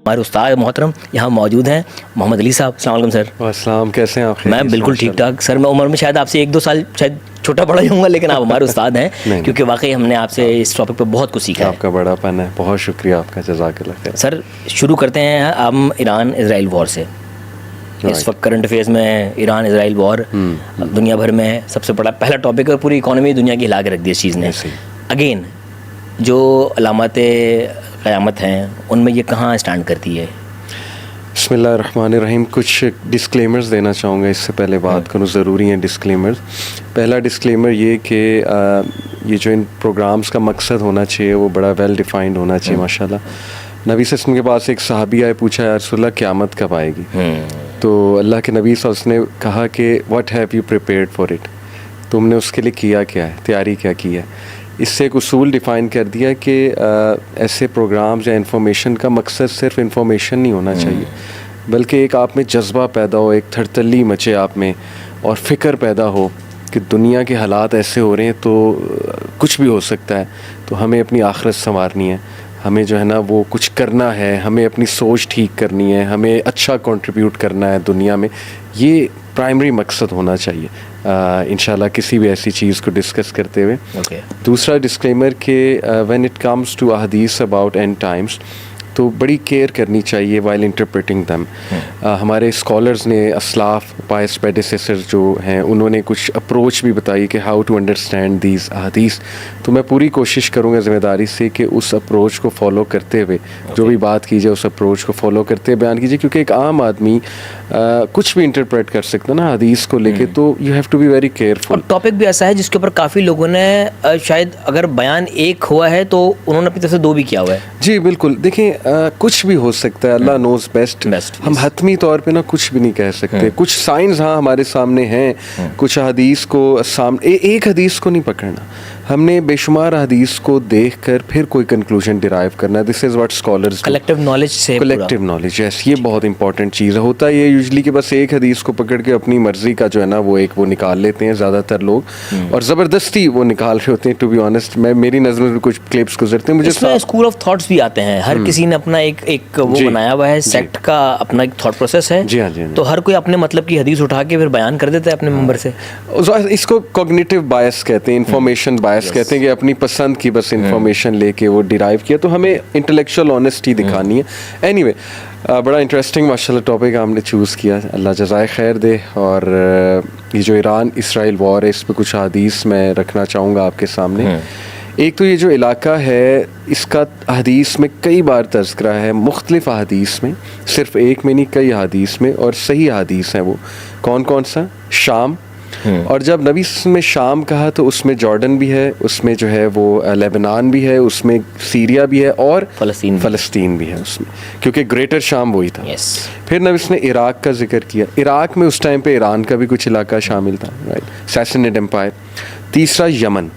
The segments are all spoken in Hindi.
हमारे उस्ताद मोहतरम यहाँ मौजूद हैं, मोहम्मद अली साहब। अस्सलाम वालेकुम सर। अस्सलाम, कैसे हैं आप? मैं बिल्कुल ठीक ठाक सर। मैं उम्र में शायद आपसे 1-2 साल शायद छोटा बड़ा ही हूँगा, लेकिन आप हमारे उस्ताद हैं क्योंकि वाकई हमने आपसे इस टॉपिक पर बहुत कुछ सीखा है। आपका बड़ापन है, बहुत शुक्रिया आपका, जज़ाकल्लाह खैर। सर शुरू करते हैं हम ईरान इसराइल वॉर से। इस वक्त करंट अफेयर्स में ईरान इसराइल वॉर दुनिया भर में सबसे बड़ा पहला टॉपिक है। पूरी इकॉनमी दुनिया की हिला के रख दी इस चीज़ ने। अगेन जो अलामत क़यामत हैं उनमें ये कहाँ स्टैंड करती है? बिस्मिल्लाहिर्रहमानिर्रहीम। कुछ डिस्क्लेमर्स देना चाहूँगा, इससे पहले बात करूँ, ज़रूरी हैं डिस्क्लेमर्स। पहला डिस्क्लेमर ये कि ये जो इन प्रोग्राम्स का मकसद होना चाहिए वो बड़ा वेल डिफाइंड होना चाहिए। माशाल्लाह नबी सल्लल्लाहु अलैहि वसल्लम के पास एक सहाबी आए, पूछा या रसूलल्लाह क़यामत कब आएगी? तो अल्लाह के नबी सल्लल्लाहु अलैहि वसल्लम ने कहा कि what have you prepared for it, तुमने उसके लिए किया क्या है, तैयारी क्या की है। इससे एक उसूल डिफ़ाइन कर दिया कि ऐसे प्रोग्राम्स या इंफॉर्मेशन का मकसद सिर्फ इंफॉर्मेशन नहीं होना चाहिए, बल्कि एक आप में जज्बा पैदा हो, एक थरतल्ली मचे आप में और फ़िक्र पैदा हो कि दुनिया के हालात ऐसे हो रहे हैं तो कुछ भी हो सकता है, तो हमें अपनी आखिरत संवारनी है, हमें जो है ना वो कुछ करना है, हमें अपनी सोच ठीक करनी है, हमें अच्छा कंट्रीब्यूट करना है दुनिया में। ये प्राइमरी मकसद होना चाहिए इंशाल्लाह किसी भी ऐसी चीज़ को डिस्कस करते हुए। दूसरा डिस्क्लेमर कि व्हेन इट कम्स टू अहदीस अबाउट एंड टाइम्स, तो बड़ी केयर करनी चाहिए वाइल इंटरप्रेटिंग दैम। हमारे स्कॉलर्स ने, असलाफ पायस प्रेडिसेसर्स जो हैं, उन्होंने कुछ अप्रोच भी बताई कि हाउ टू अंडरस्टैंड दीज अहदीस। तो मैं पूरी कोशिश करूँगा ज़िम्मेदारी से कि उस अप्रोच को फॉलो करते हुए जो भी बात की जाए उस अप्रोच को फॉलो करते हुए बयान कीजिए, क्योंकि एक आम आदमी कुछ भी इंटरप्रेट कर सकता है ना हदीस को लेके, तो you have to be very careful. और टॉपिक भी ऐसा है जिसके ऊपर काफ़ी लोगों ने शायद अगर बयान एक हुआ है तो उन्होंने अपनी तरफ से 2 भी किया हुआ है। जी बिल्कुल, देखिए कुछ भी हो सकता है, अल्लाह नोज़ बेस्ट। हम हतमी तौर पे ना कुछ भी नहीं कह सकते। कुछ साइंस हाँ हमारे सामने हैं, कुछ हदीस को सामने एक हदीस को नहीं पकड़ना, हमने बेशुमार हदीस को देखकर फिर कोई कंक्लूजन डिराइव करना है। This is what scholars collective knowledge से। कलेक्टिव नॉलेज, यस, ये बहुत इंपॉर्टेंट चीज़ है। होता है ये यूजली कि बस एक हदीस को पकड़ के अपनी मर्जी का जो है ना वो निकाल लेते हैं ज़्यादातर लोग, और ज़बरदस्ती वो निकाल रहे होते हैं। टू बी ऑनेस्ट, मेरी नज़र में कुछ क्लिप्स गुजरते हैं, मुझे स्कूल ऑफ थॉट्स भी आते हैं। हर किसी ने अपना एक वो बनाया हुआ है, सेक्ट का अपना एक थॉट प्रोसेस है। जी हाँ, जी हाँ। तो हर कोई अपने मतलब की हदीस उठा के फिर बयान कर देता है अपने मेंबर से। इसको कॉग्निटिव बायस कहते हैं, इंफॉर्मेशन बायस कहते हैं कि अपनी पसंद की बस इंफॉर्मेशन लेके वो डिराइव किया। तो हमें इंटेलेक्चुअल ऑनेस्टी दिखानी है। एनीवे, बड़ा इंटरेस्टिंग माशाल्लाह टॉपिक हमने चूज़ किया, अल्लाह जज़ाए खैर दे। और ये जो ईरान इसराइल वॉर है, इस पर कुछ हदीस मैं रखना चाहूँगा आपके सामने। एक तो ये जो इलाका है इसका हदीस में कई बार तज़किरा है, मुख्तलिफ हदीस में, सिर्फ एक में नहीं कई हदीस में, और सही हदीस हैं वो। कौन कौन सा? शाम। और जब नबी में शाम कहा तो उसमें जॉर्डन भी है, उसमें जो है वो लेबनान भी है, उसमें सीरिया भी है और फ़लस्तीन भी है उसमें, क्योंकि ग्रेटर शाम वही था। फिर नबी ने इराक़ का जिक्र किया। इराक़ में उस टाइम पे ईरान का भी कुछ इलाका शामिल था, राइट, सैसनिड एम्पायर। तीसरा यमन।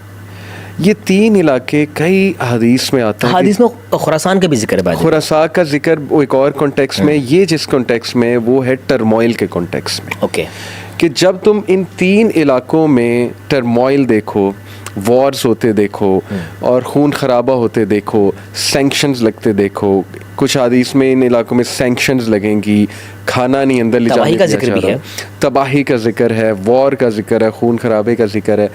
ये 3 इलाके कई हदीस में आता है। हदीस में खुरासान का भी जिक्र है। खुरासान का जिक्र वो एक और कॉन्टेक्स्ट में, ये जिस कॉन्टेक्स्ट में वो है टर्मोइल के कॉन्टेक्स्ट में। ओके, कि जब तुम इन 3 इलाकों में टर्मोइल देखो, वॉर्स होते देखो और खून खराबा होते देखो, सैंक्शंस लगते देखो, कुछ हदीस में इन इलाकों में सैंक्शंस लगेंगी, खाना नहीं अंदर ले जाने का जिक्र भी है, तबाही का जिक्र है, वॉर का जिक्र है, खून खराबे का जिक्र है।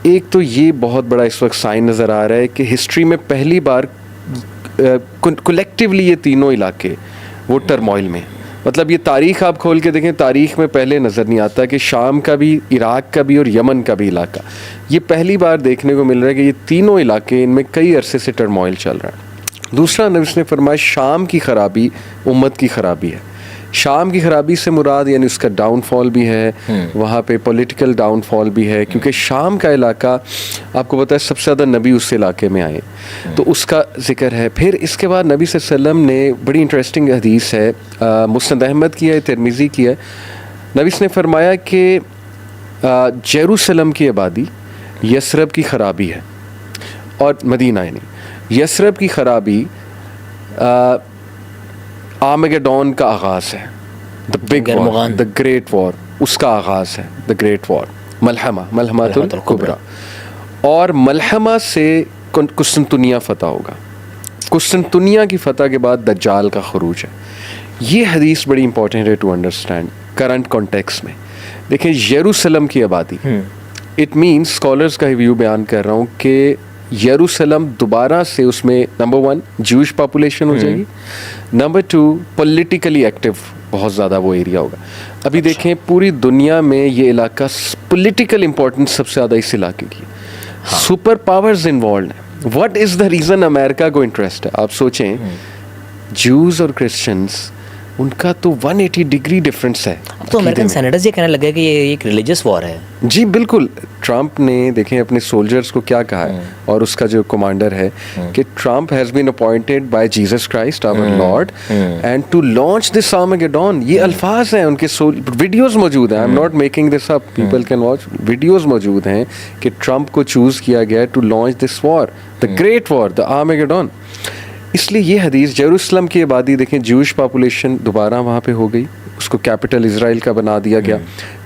एक तो ये बहुत बड़ा इस वक्त साइन नज़र आ रहा है कि हिस्ट्री में पहली बार कलेक्टिवली ये तीनों इलाके वो टर्मोइल में, मतलब ये तारीख़ आप खोल के देखें, तारीख़ में पहले नज़र नहीं आता कि शाम का भी, इराक़ का भी और यमन का भी इलाका, ये पहली बार देखने को मिल रहा है कि ये तीनों इलाके, इनमें कई अरसे से टर्मोइल चल रहा है। दूसरा, नबी ने फरमाया शाम की ख़राबी उम्मत की ख़राबी है। शाम की ख़राबी से मुराद यानी उसका डाउनफॉल भी है, वहाँ पे पॉलिटिकल डाउनफॉल भी है, क्योंकि शाम का इलाका आपको पता है सबसे ज़्यादा नबी उस इलाके में आए, तो उसका जिक्र है। फिर इसके बाद नबी सल्लल्लाहु अलैहि वसल्लम ने, बड़ी इंटरेस्टिंग हदीस है, मुस्नद अहमद की है, तिरमिज़ी की है, नबी ने फरमाया कि जेरूसलम की आबादी यसरब की ख़राबी है, और मदीना यानी यसरब की ख़राबी आर्मेगेडोन का आगाज़ है, the big war, the great war, उसका आगाज़ है, द ग्रेट वॉर, मलहमातुल कुबरा। और मलहमा से कुस्तुनतुनिया फ़तह होगा। कुस्तुनतुनिया की फतह के बाद दज्जाल का खरूज है। ये हदीस बड़ी इंपॉर्टेंट है टू अंडरस्टैंड करंट कॉन्टेक्स्ट में। देखें यरूशलेम की आबादी, इट मीन्स स्कॉलर्स का व्यू बयान कर रहा हूँ कि यरूशलेम दोबारा से उसमें नंबर 1 ज्यूश पॉपुलेशन हो जाएगी, नंबर 2 पॉलिटिकली एक्टिव बहुत ज़्यादा वो एरिया होगा। अभी देखें पूरी दुनिया में ये इलाका पॉलिटिकल इंपॉर्टेंस सबसे ज़्यादा इस इलाके की, सुपर पावर्स इन्वॉल्व हैं। What is the reason America को इंटरेस्ट है? आप सोचें, ज्यूज़ और क्रिश्चियंस उनका तो 180 डिग्री डिफरेंस है। अब तो अमेरिकन सेनेटर्स ये कहने लगे कि ये एक रिलीजियस वॉर है। जी बिल्कुल। ट्रंप ने देखें अपने सोल्जर्स को क्या कहा है, और उसका जो कमांडर है कि Trump has been appointed by Jesus Christ our lord and to launch this Armageddon. ये अल्फाज हैं उनके, वीडियोस मौजूद हैं, I am not making this up, people can watch, videos मौजूद हैं कि ट्रंप को चूज़ किया गया to launch this war, the great war, the Armageddon. इसलिए ये हदीस, जेरूसलम की आबादी देखें, ज्यूश पॉपुलेशन दोबारा वहाँ पे हो गई, उसको कैपिटल इज़राइल का बना दिया गया।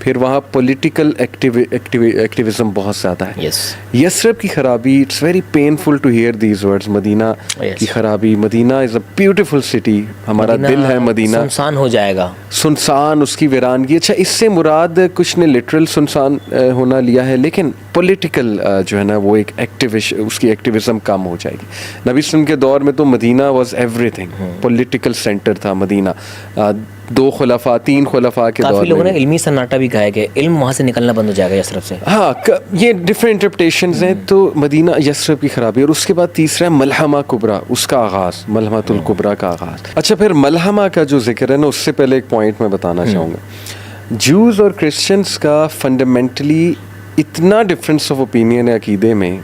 फिर वहाँ पॉलिटिकल एक्टिविज़म बहुत ज़्यादा है। यसरब की खराबी, it's very painful to hear these words. Medina की खराबी, Medina is a beautiful city, हमारा दिल है मदीना, सुनसान हो जाएगा, सुनसान, उसकी वीरानगी। अच्छा, इससे मुराद कुछ ने लिटरल सुनसान होना लिया है, लेकिन पॉलिटिकल जो है ना वो एक उसकी एक्टिविज़म कम हो जाएगी। नबी वसल्लम के दौर में तो Medina was everything, political center था मदीना। 2 खुलफा 3 खुलफा के दौर में लोगों ने इल्मी सन्नाटा भी कहा है कि इल्म वहाँ से निकलना बंद हो जाएगा यसरब से। हाँ, ये डिफरेंट इंटरप्रिटेशंस हैं। तो मदीना, यसरब की खराबी, और उसके बाद तीसरा है मलहमा कुबरा, उसका आगाज़, मलहमतुल कुबरा का आगाज़। अच्छा, फिर मलहमा का जो जिक्र है ना, उससे पहले एक पॉइंट मैं बताना चाहूँगा। ज्यूज़ और क्रिश्चियंस का फंडामेंटली इतना डिफरेंस ऑफ ओपिनियन है अकीदे में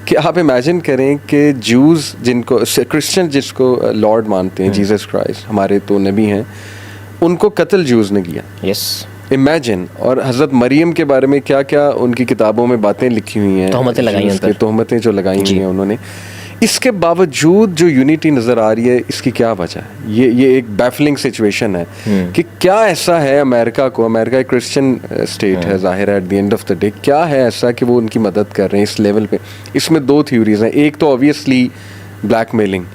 कि आप इमेजिन करें कि ज्यूज़ जिनको, क्रिश्चियन जिसको लॉर्ड मानते हैं, जीसस क्राइस्ट हमारे तो नबी हैं, उनको कत्ल ज्यूज़ ने किया। इमेजिन। और हज़रत मरियम के बारे में क्या क्या उनकी किताबों में बातें लिखी हुई हैं, तोहमतें लगाई हैं, तोहमतें जो लगाई हुई हैं उन्होंने। इसके बावजूद जो यूनिटी नज़र आ रही है, इसकी क्या वजह है? ये एक बैफलिंग सिचुएशन है कि क्या ऐसा है अमेरिका को, अमेरिका एक क्रिश्चियन स्टेट है ज़ाहिर है, at the end of the day क्या है ऐसा कि वो उनकी मदद कर रहे हैं इस लेवल पे? इसमें 2 थ्योरीज हैं। एक तो ऑब्वियसली ब्लैकमेलिंग,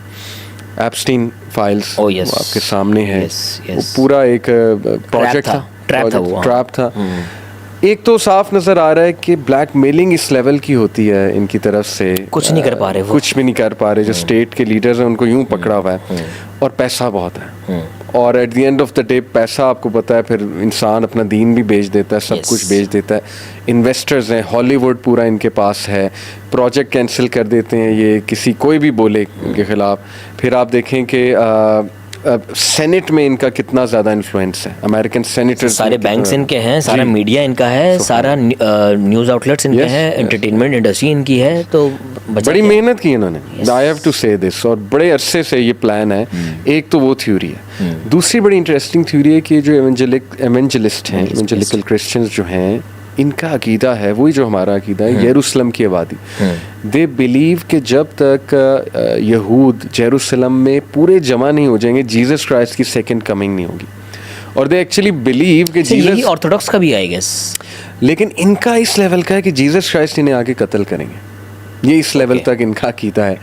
एप्स्टीन फाइल्स आपके सामने है, वो पूरा एक प्रोजेक्ट था, ट्रैप था। एक तो साफ नज़र आ रहा है कि ब्लैकमेलिंग इस लेवल की होती है इनकी तरफ से, कुछ नहीं कर पा रहे, कुछ भी नहीं कर पा रहे। जो स्टेट के लीडर्स हैं उनको यूं पकड़ा हुआ है, और पैसा बहुत है, और at the end of the day पैसा, आपको पता है, फिर इंसान अपना दीन भी बेच देता है, सब कुछ बेच देता है। इन्वेस्टर्स हैं, हॉलीवुड पूरा इनके पास है, प्रोजेक्ट कैंसिल कर देते हैं ये, किसी कोई भी बोले इनके खिलाफ। फिर आप देखें कि सेनेट में इनका कितना ज़्यादा इन्फ्लुएंस है, अमेरिकन सेनेटर्स, सारे बैंक्स इनके हैं, सारा मीडिया इनका है, सारा न्यूज़ आउटलेट्स इनके हैं, एंटरटेनमेंट इंडस्ट्री इनकी है। तो बड़ी मेहनत की इन्होंने, आई हैव टू से दिस, और बड़े अरसे से ये प्लान है। एक तो वो थ्योरी है। दूसरी बड़ी इंटरेस्टिंग थ्योरी है कि जो एवेंजलिस्ट हैं, एवेंजलिकल क्रिश्चियंस जो हैं, इनका अकीदा है वही जो हमारा अकीदा है, यरूशलेम की आबादी। दे बिलीव कि जब तक यहूद जेरूसलम में पूरे जमा नहीं हो जाएंगे, जीसस क्राइस्ट की सेकंड कमिंग नहीं होगी। और दे एक्चुअली बिलीव कि जीसस, ऑर्थोडॉक्स का भी आई गेस, लेकिन इनका इस लेवल का है कि जीसस क्राइस्ट इन्हें आगे कत्ल करेंगे, ये इस लेवल तक इनका अकीदा है।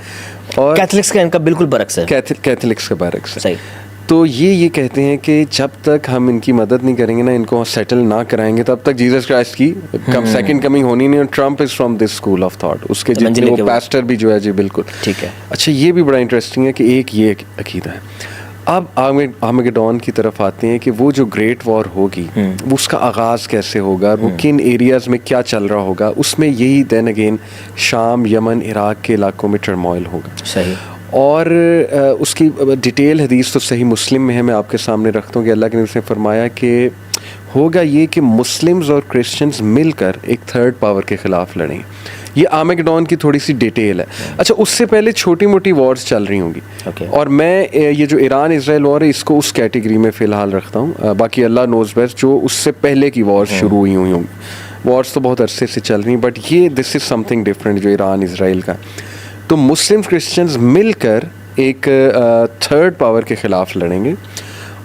और कैथलिक्स का इनका बिल्कुल बरक्स है, कैथलिक्स का बरक्स है। सही। तो ये कहते हैं कि जब तक हम इनकी मदद नहीं करेंगे ना, इनको सेटल ना कराएंगे, तब तक जीसस क्राइस्ट की सेकंड कमिंग होनी नहीं। और Trump is from this school of thought, उसके जितने वो पास्टर भी जो है, जी बिल्कुल ठीक है। अच्छा, ये भी बड़ा इंटरेस्टिंग है कि एक ये अकीदा है। अब आर्मेगेडोन की तरफ आते हैं कि वो जो ग्रेट वॉर होगी, वो उसका आगाज़ कैसे होगा, वो किन एरियाज़ में क्या चल रहा होगा, उसमें यही देन अगेन शाम, यमन, इराक के इलाकों में टर्मोइल होगा। सही। और उसकी डिटेल हदीस तो सही मुस्लिम में है, मैं आपके सामने रखता हूँ कि अल्लाह के नबी ने फरमाया कि होगा ये कि मुस्लिम्स और क्रिश्चियंस मिलकर एक थर्ड पावर के ख़िलाफ़ लड़ेंगे। ये आर्मेगेडोन की थोड़ी सी डिटेल है। अच्छा, उससे पहले छोटी मोटी वॉर्स चल रही होंगी, और मैं ये जो ईरान इज़राइल वॉर है इसको उस कैटेगरी में फ़िलहाल रखता हूँ। बाकी अल्लाह नोज़ बेस्ट जो उससे पहले की वॉर्स शुरू हुई होंगी। वॉर्स तो बहुत अरसे से चल रही, बट ये दिस इज़ समथिंग डिफरेंट जो ईरान इज़राइल का। तो मुस्लिम क्रिश्चियंस मिलकर एक थर्ड पावर के खिलाफ लड़ेंगे।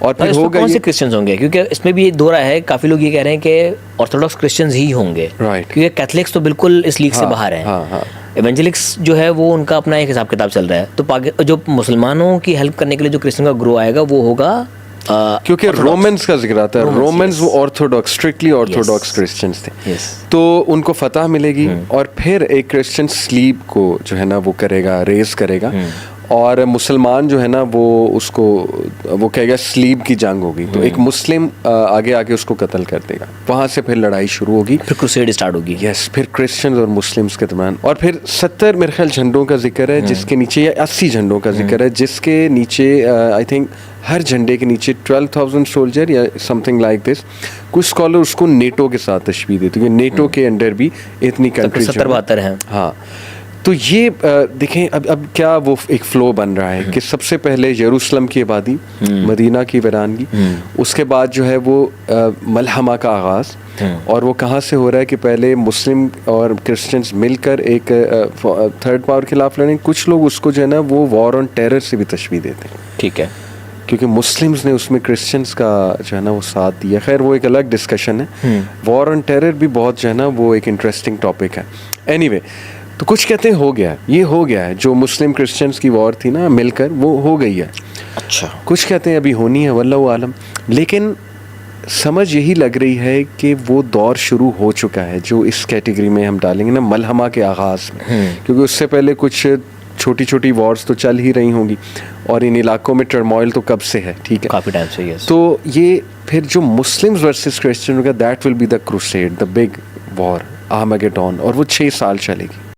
और फिर होगा कौन से क्रिश्चियंस होंगे, क्योंकि इसमें भी दो राय है, काफ़ी लोग ये कह रहे हैं कि ऑर्थोडॉक्स क्रिश्चियंस ही होंगे, राइट, क्योंकि कैथलिक्स तो बिल्कुल इस लीग से बाहर हैं। एवेंजलिक्स जो है वो उनका अपना एक हिसाब किताब चल रहा है, तो जो मुसलमानों की हेल्प करने के लिए जो क्रिश्चियन का ग्रो आएगा वो होगा क्योंकि रोमन्स का जिक्र आता है, रोमन्स वो Orthodox, strictly Orthodox Yes. Christians थे, Yes. तो उनको फतह मिलेगी और फिर एक क्रिश्चियन स्लीब को जो है ना वो करेगा, रेज करेगा, और मुसलमान जो है ना वो उसको वो कहेगा स्लीब की जंग होगी, तो एक मुस्लिम आगे आके उसको कत्ल कर देगा, वहाँ से फिर लड़ाई शुरू होगी, फिर क्रूसेड स्टार्ट होगी। यस, फिर क्रिश्चियंस और मुस्लिम्स के दरमियान, और फिर 70 मेरे ख्याल झंडों का जिक्र है जिसके नीचे, या 80 झंडों का जिक्र है जिसके नीचे आई थिंक हर झंडे के नीचे 12,000 सोल्जर या समथिंग लाइक दिस। कुछ स्कॉलर उसको नेटो के साथ तशबीह देते हैं, नेटो के अंडर भी इतनी कंट्रीज 70-72 हैं। हाँ, तो ये देखें अब क्या वो एक फ्लो बन रहा है कि सबसे पहले यरूशलेम की आबादी, मदीना की वीरानगी, उसके बाद जो है वो मलहमा का आगाज़, और वो कहाँ से हो रहा है कि पहले मुस्लिम और क्रिश्चियंस मिलकर एक थर्ड पावर के खिलाफ लड़ें। कुछ लोग उसको जो है ना वो वॉर ऑन टेरर से भी तशबीह देते हैं, ठीक है, क्योंकि मुस्लिम्स ने उसमें क्रिश्चियंस का जो है ना वो साथ दिया। खैर वो एक अलग डिस्कशन है, वॉर ऑन टेरर भी बहुत जो है ना वो एक इंटरेस्टिंग टॉपिक है। एनीवे, तो कुछ कहते हैं हो गया, ये हो गया है, जो मुस्लिम क्रिश्चियंस की वॉर थी ना मिलकर वो हो गई है। अच्छा, कुछ कहते हैं अभी होनी है, वल्लाहु आलम, लेकिन समझ यही लग रही है कि वो दौर शुरू हो चुका है जो इस कैटेगरी में हम डालेंगे ना, मलहमा के आगाज़ में, क्योंकि उससे पहले कुछ छोटी छोटी वॉर्स तो चल ही रही होंगी और इन इलाकों में टर्मोइल तो कब से है, ठीक है, काफ़ी टाइम से। यस, तो ये फिर जो मुस्लिम्स वर्सेस क्रिश्चियन होगा, that will be the crusade, the big war, Armageddon, और वो 6 साल चलेगी।